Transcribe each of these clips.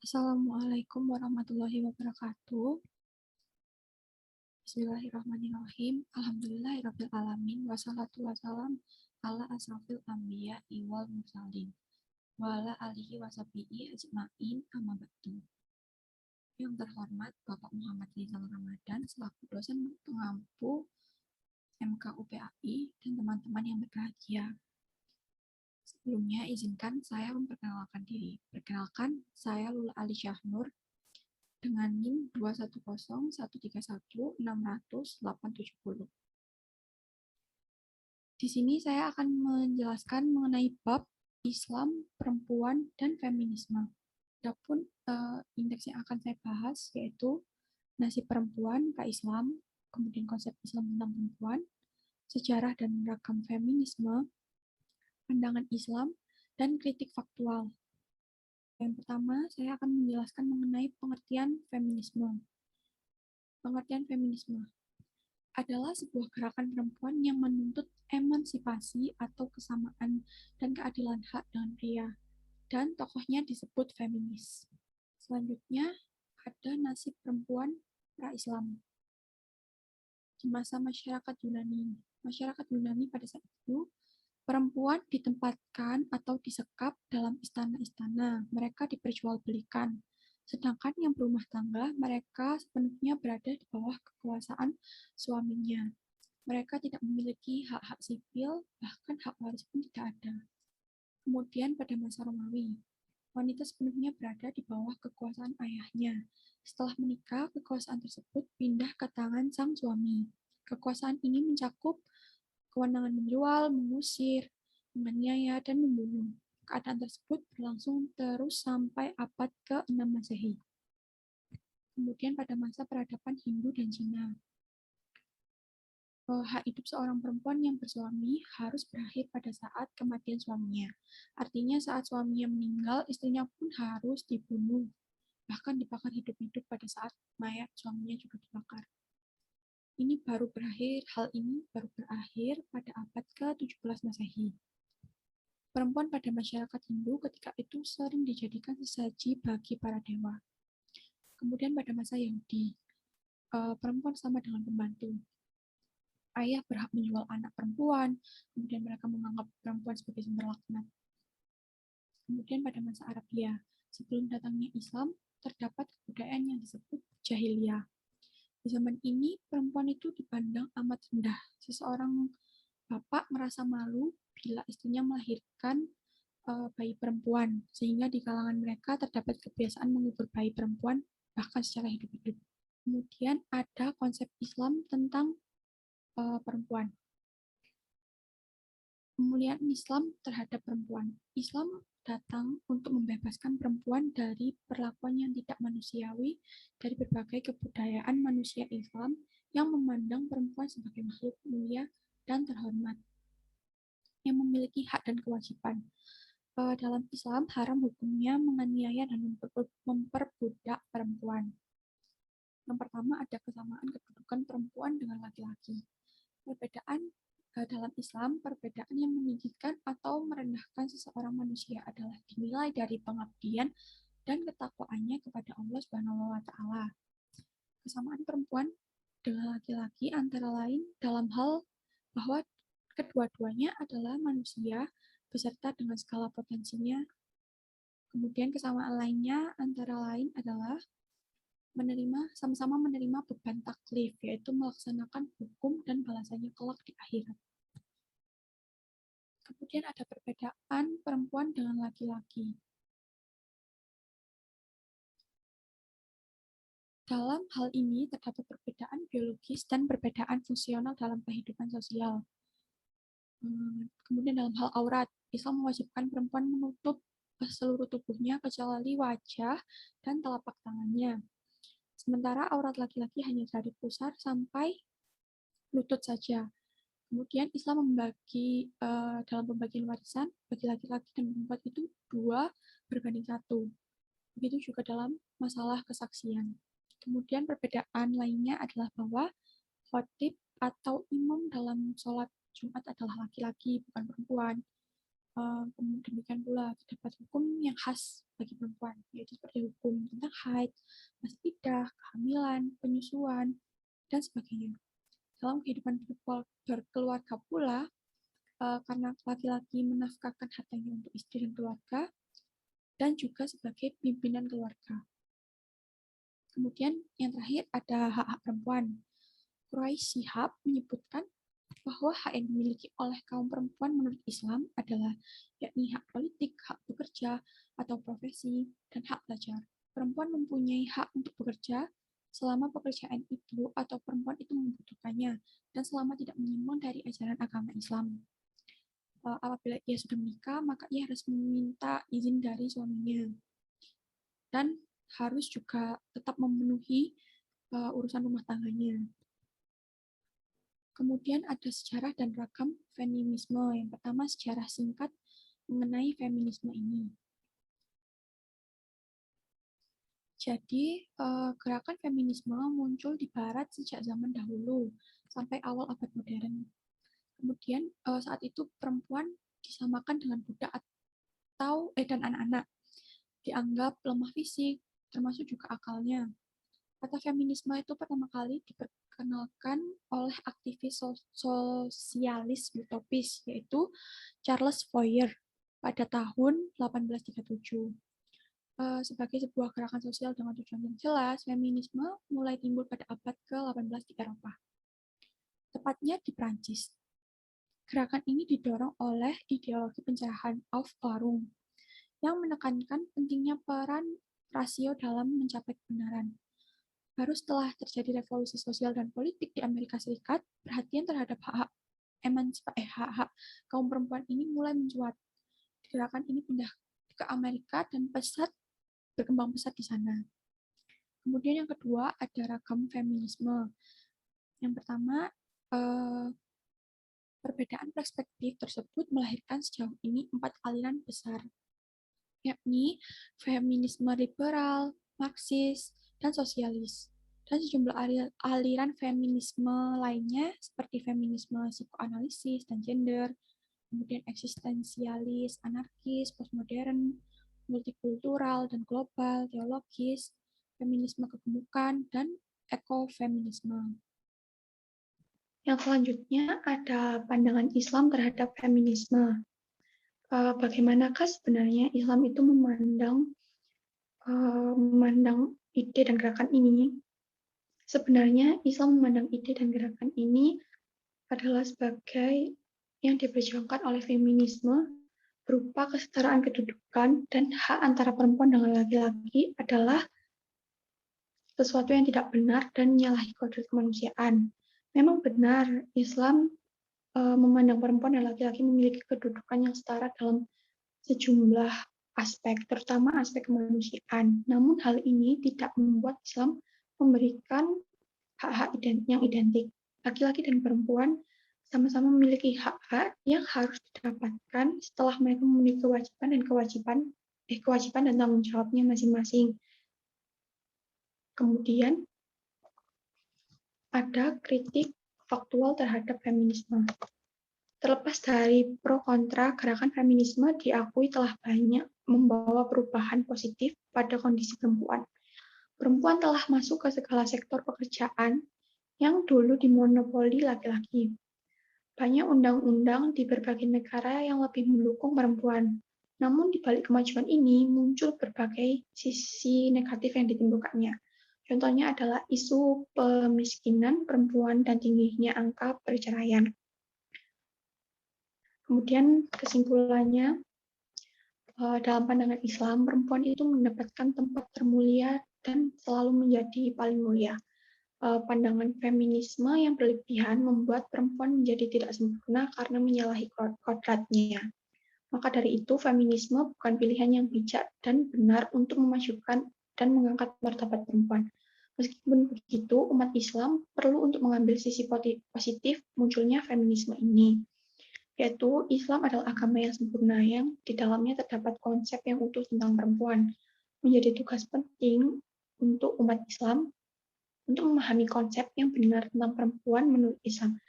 Assalamualaikum warahmatullahi wabarakatuh. Bismillahirrahmanirrahim. Alhamdulillahirabbil alamin wassalatu wassalam ala asrofil anbiya wal mursalin wa ala alihi washabihi ajmain amma ba'du. Yang terhormat Bapak Muhammad Rizal Ramadan selaku dosen pengampu MKUPAI dan teman-teman yang berbahagia. Sebelumnya izinkan saya memperkenalkan diri. Perkenalkan, saya Lula Ali Syahnur dengan NIM 2101316000870. Di sini saya akan menjelaskan mengenai bab Islam, perempuan, dan feminisme. Adapun indeks yang akan saya bahas yaitu nasib perempuan pra-Islam, kemudian konsep Islam tentang perempuan, sejarah dan ragam feminisme, pandangan Islam, dan kritik faktual. Yang pertama, saya akan menjelaskan mengenai pengertian feminisme. Pengertian feminisme adalah sebuah gerakan perempuan yang menuntut emansipasi atau kesamaan dan keadilan hak dengan pria, dan tokohnya disebut feminis. Selanjutnya, ada nasib perempuan pra-Islam. Di masa masyarakat Yunani pada saat itu, perempuan ditempatkan atau disekap dalam istana-istana. Mereka diperjualbelikan. Sedangkan yang berumah tangga, mereka sepenuhnya berada di bawah kekuasaan suaminya. Mereka tidak memiliki hak-hak sipil, bahkan hak waris pun tidak ada. Kemudian pada masa Romawi, wanita sepenuhnya berada di bawah kekuasaan ayahnya. Setelah menikah, kekuasaan tersebut pindah ke tangan sang suami. Kekuasaan ini mencakup kewenangan menjual, mengusir, menganiaya, dan membunuh. Keadaan tersebut berlangsung terus sampai abad ke-6 Masehi. Kemudian pada masa peradaban Hindu dan Cina, hak hidup seorang perempuan yang bersuami harus berakhir pada saat kematian suaminya. Artinya saat suaminya meninggal, istrinya pun harus dibunuh, bahkan dibakar hidup-hidup pada saat mayat suaminya juga dibakar. Hal ini baru berakhir pada abad ke-17 Masehi. Perempuan pada masyarakat Hindu ketika itu sering dijadikan sesaji bagi para dewa. Kemudian pada masa Yahudi, perempuan sama dengan pembantu. Ayah berhak menjual anak perempuan, kemudian mereka menganggap perempuan sebagai sumber laknat. Kemudian pada masa Arabia, sebelum datangnya Islam, terdapat kebudayaan yang disebut jahiliyah. Di zaman ini, perempuan itu dipandang amat rendah. Seseorang bapak merasa malu bila istrinya melahirkan bayi perempuan, sehingga di kalangan mereka terdapat kebiasaan mengubur bayi perempuan bahkan secara hidup-hidup. Kemudian ada konsep Islam tentang perempuan. Pemuliaan Islam terhadap perempuan. Islam datang untuk membebaskan perempuan dari perlakuan yang tidak manusiawi dari berbagai kebudayaan manusia Islam yang memandang perempuan sebagai makhluk mulia dan terhormat yang memiliki hak dan kewajiban. Dalam Islam, haram hukumnya menganiaya dan memperbudak perempuan. Yang pertama ada kesamaan kedudukan perempuan dengan laki-laki. Perbedaan dalam Islam, perbedaan yang meninggikan atau merendahkan seseorang manusia adalah dinilai dari pengabdian dan ketakwaannya kepada Allah Subhanahu wa taala. Kesamaan perempuan dengan laki-laki antara lain dalam hal bahwa kedua-duanya adalah manusia beserta dengan skala potensinya. Kemudian kesamaan lainnya antara lain adalah sama-sama menerima beban taklif, yaitu melaksanakan hukum dan balasannya kelak di akhirat. Kemudian ada perbedaan perempuan dengan laki-laki. Dalam hal ini terdapat perbedaan biologis dan perbedaan fungsional dalam kehidupan sosial. Kemudian dalam hal aurat, Islam mewajibkan perempuan menutup seluruh tubuhnya kecuali wajah dan telapak tangannya. Sementara aurat laki-laki hanya dari pusar sampai lutut saja. Kemudian Islam membagi dalam pembagian warisan bagi laki-laki dan perempuan itu 2:1. Begitu juga dalam masalah kesaksian. Kemudian perbedaan lainnya adalah bahwa khotib atau imam dalam sholat Jumat adalah laki-laki, bukan perempuan. Demikian pula terdapat hukum yang khas bagi perempuan, yaitu seperti hukum tentang haid, masa iddah, kehamilan, penyusuan, dan sebagainya. Dalam kehidupan berkeluarga pula, karena laki-laki menafkahkan hartanya untuk istri dan keluarga, dan juga sebagai pimpinan keluarga. Kemudian yang terakhir ada hak-hak perempuan. Quraish Shihab menyebutkan bahwa hak yang dimiliki oleh kaum perempuan menurut Islam adalah yakni hak politik, hak bekerja atau profesi, dan hak belajar. Perempuan mempunyai hak untuk bekerja selama pekerjaan itu atau perempuan itu membutuhkannya dan selama tidak menyimpang dari ajaran agama Islam. Apabila ia sudah menikah, maka ia harus meminta izin dari suaminya dan harus juga tetap memenuhi urusan rumah tangganya. Kemudian ada sejarah dan ragam feminisme. Yang pertama, sejarah singkat mengenai feminisme ini. Jadi, gerakan feminisme muncul di Barat sejak zaman dahulu sampai awal abad modern. Kemudian, saat itu perempuan disamakan dengan budak dan anak-anak. Dianggap lemah fisik, termasuk juga akalnya. Kata feminisme itu pertama kali diperkenalkan oleh aktivis sosialis utopis, yaitu Charles Fourier pada tahun 1837. Sebagai sebuah gerakan sosial dengan tujuan yang jelas, feminisme mulai timbul pada abad ke-18 di Eropa, tepatnya di Prancis. Gerakan ini didorong oleh ideologi pencerahan Auf Klärung yang menekankan pentingnya peran rasio dalam mencapai kebenaran. Baru setelah terjadi revolusi sosial dan politik di Amerika Serikat, perhatian terhadap hak-hak kaum perempuan ini mulai mencuat. Gerakan ini pindah ke Amerika dan berkembang pesat di sana. Kemudian yang kedua ada ragam feminisme. Yang pertama, perbedaan perspektif tersebut melahirkan sejauh ini 4 aliran besar, yakni feminisme liberal, marxis, dan sosialis. Dan sejumlah aliran feminisme lainnya seperti feminisme psikoanalisis dan gender, kemudian eksistensialis, anarkis, postmodern, multikultural dan global, teologis, feminisme kegemukan, dan ekofeminisme. Yang selanjutnya ada pandangan Islam terhadap feminisme. Bagaimanakah sebenarnya Islam itu memandang ide dan gerakan ini? Sebenarnya Islam memandang ide dan gerakan ini adalah sebagai yang diperjuangkan oleh feminisme berupa kesetaraan kedudukan dan hak antara perempuan dengan laki-laki adalah sesuatu yang tidak benar dan menyalahi kodrat kemanusiaan. Memang benar Islam memandang perempuan dan laki-laki memiliki kedudukan yang setara dalam sejumlah aspek, terutama aspek kemanusiaan. Namun hal ini tidak membuat Islam memberikan hak-hak yang identik. Laki-laki dan perempuan sama-sama memiliki hak-hak yang harus didapatkan setelah mereka memenuhi kewajiban dan tanggung jawabnya masing-masing. Kemudian ada kritik faktual terhadap feminisme. Terlepas dari pro kontra, gerakan feminisme diakui telah banyak membawa perubahan positif pada kondisi perempuan. Perempuan telah masuk ke segala sektor pekerjaan yang dulu dimonopoli laki-laki. Banyak undang-undang di berbagai negara yang lebih mendukung perempuan. Namun di balik kemajuan ini muncul berbagai sisi negatif yang ditimbulkannya. Contohnya adalah isu pemiskinan perempuan dan tingginya angka perceraian. Kemudian kesimpulannya, dalam pandangan Islam, perempuan itu mendapatkan tempat termulia dan selalu menjadi paling mulia. Pandangan feminisme yang berlebihan membuat perempuan menjadi tidak sempurna karena menyalahi kodratnya. Maka dari itu, feminisme bukan pilihan yang bijak dan benar untuk memajukan dan mengangkat martabat perempuan. Meskipun begitu, umat Islam perlu untuk mengambil sisi positif munculnya feminisme ini, yaitu Islam adalah agama yang sempurna yang di dalamnya terdapat konsep yang utuh tentang perempuan. Menjadi tugas penting untuk umat Islam untuk memahami konsep yang benar tentang perempuan menurut Islam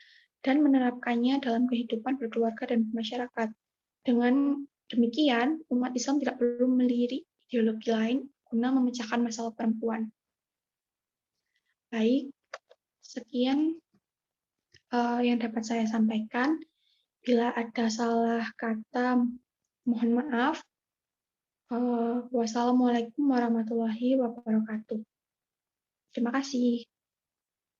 dan menerapkannya dalam kehidupan berkeluarga dan masyarakat. Dengan demikian, umat Islam tidak perlu melirik ideologi lain guna memecahkan masalah perempuan. Baik, sekian yang dapat saya sampaikan. Bila ada salah kata, mohon maaf. Wassalamualaikum warahmatullahi wabarakatuh. Terima kasih.